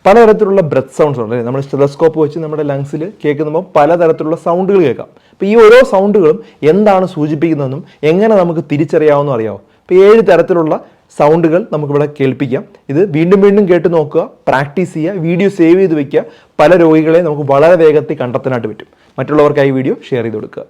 പലതരത്തിലുള്ള breath sounds ഉണ്ട്. നമ്മൾ സ്റ്റെതസ്കോപ്പ് വെച്ച് നമ്മുടെ ലങ്സിൽ കേൾക്കുമ്പോൾ പലതരത്തിലുള്ള സൗണ്ടുകൾ കേൾക്കാം. അപ്പോൾ ഈ ഓരോ സൗണ്ടുകളും എന്താണ് സൂചിപ്പിക്കുന്നതെന്നും എങ്ങനെ നമുക്ക് തിരിച്ചറിയാമെന്നും അറിയാമോ? ഇപ്പോൾ 7 തരത്തിലുള്ള സൗണ്ടുകൾ നമുക്കിവിടെ കേൾപ്പിക്കാം. ഇത് വീണ്ടും വീണ്ടും കേട്ട് നോക്കുക, പ്രാക്ടീസ് ചെയ്യുക, വീഡിയോ സേവ് ചെയ്ത് വെക്കുക. പല രോഗികളെ നമുക്ക് വളരെ വേഗത്തിൽ കണ്ടെത്താനായിട്ട് പറ്റും. മറ്റുള്ളവർക്കായി വീഡിയോ ഷെയർ ചെയ്ത് കൊടുക്കുക.